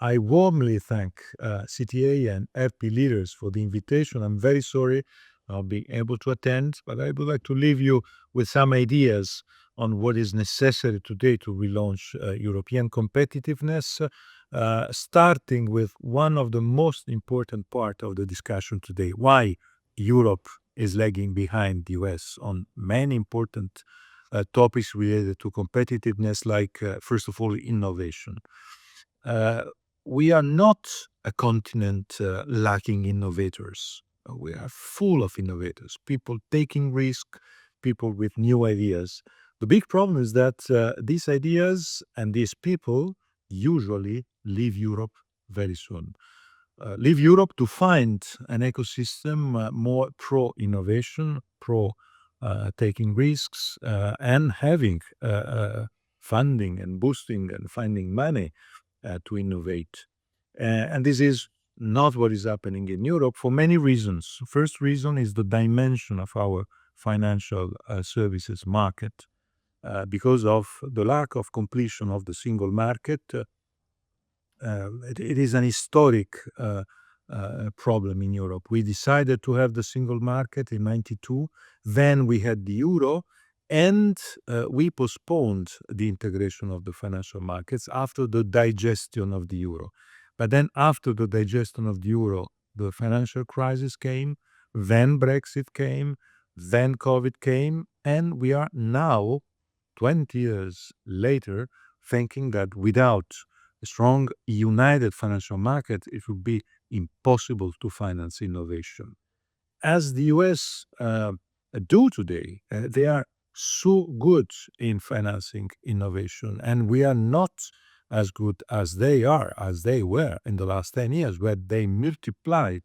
I warmly thank CTA and RP leaders for the invitation. I'm very sorry not being able to attend, but I would like to leave you with some ideas on what is necessary today to relaunch European competitiveness, starting with one of the most important part of the discussion today, why Europe is lagging behind the US on many important topics related to competitiveness, like, first of all, innovation. We are not a continent lacking innovators. We are full of innovators, people taking risk, people with new ideas. The big problem is that these ideas and these people usually leave Europe very soon. Leave Europe to find an ecosystem more pro-innovation, pro-taking risks, and having funding and boosting and finding money to innovate. And this is not what is happening in Europe for many reasons. First reason is the dimension of our financial services market. Because of the lack of completion of the single market, it is an historic problem in Europe. We decided to have the single market in 92, then we had the euro, and we postponed the integration of the financial markets after the digestion of the euro. But then after the digestion of the euro, the financial crisis came, then Brexit came, then COVID came, and we are now, 20 years later, thinking that without a strong, united financial market, it would be impossible to finance innovation. As the US do today, they are so good in financing innovation, and we are not as good as they were in the last 10 years, where they multiplied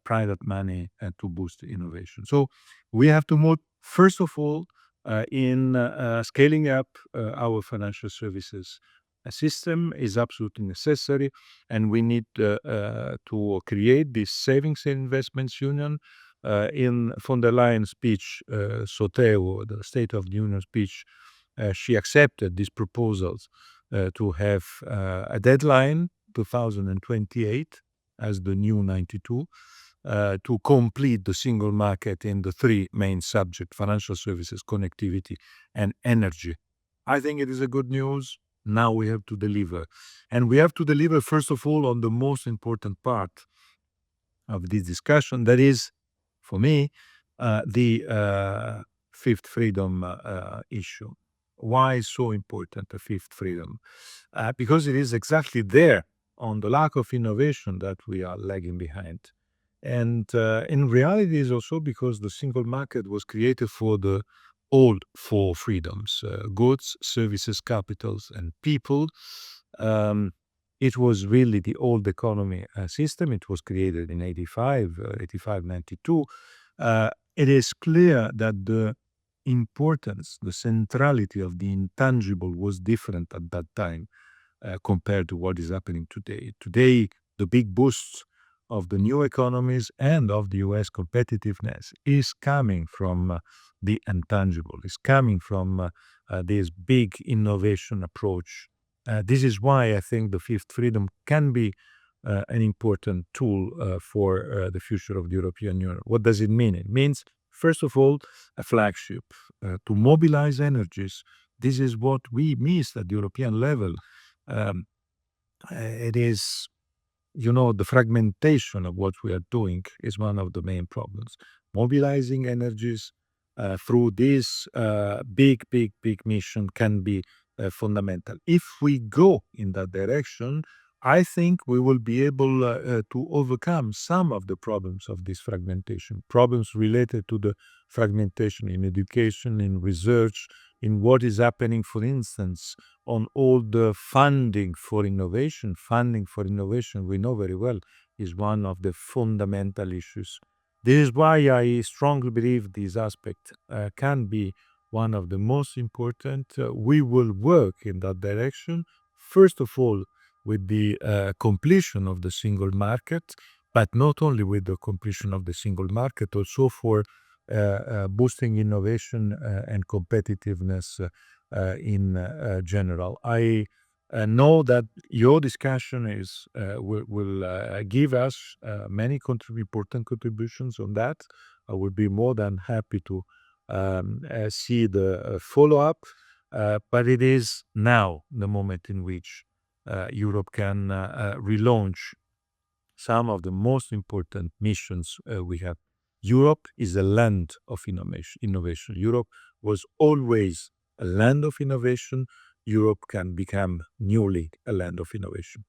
private money to boost innovation. So we have to move, first of all, in scaling up our financial services. A system is absolutely necessary, and we need to create this savings and investments union. In von der Leyen's speech, SOTEO, the State of the Union speech, she accepted these proposals to have a deadline, 2028, as the new 92, to complete the single market in the three main subjects: financial services, connectivity, and energy. I think it is a good news. Now we have to deliver. And we have to deliver, first of all, on the most important part of this discussion. That is, for me, the fifth freedom issue. Why is so important, the fifth freedom? Because it is exactly there, on the lack of innovation, that we are lagging behind. And in reality, it's also because the single market was created for the old four freedoms: goods, services, capitals, and people. It was really the old economy system. It was created in 85, 92. It is clear that the importance, the centrality of the intangible was different at that time compared to what is happening today. Today, the big boost of the new economies and of the US competitiveness is coming from the intangible, is coming from this big innovation approach. This is why I think the fifth freedom can be an important tool for the future of the European Union. What does it mean? It means, first of all, a flagship to mobilize energies. This is what we miss at the European level. It is, the fragmentation of what we are doing is one of the main problems. Mobilizing energies through this big mission can be fundamental. If we go in that direction, I think we will be able to overcome some of the problems of this fragmentation, problems related to the fragmentation in education, in research, in what is happening, for instance, on all the funding for innovation. Funding for innovation, we know very well, is one of the fundamental issues. This is why I strongly believe this aspect can be one of the most important. We will work in that direction, first of all, with the completion of the single market, but not only with the completion of the single market, also for boosting innovation and competitiveness in general. I know that your discussion will give us many important contributions on that. I will be more than happy to see the follow-up, but it is now the moment in which Europe can relaunch some of the most important missions we have. Europe is a land of innovation. Europe was always a land of innovation. Europe can become newly a land of innovation.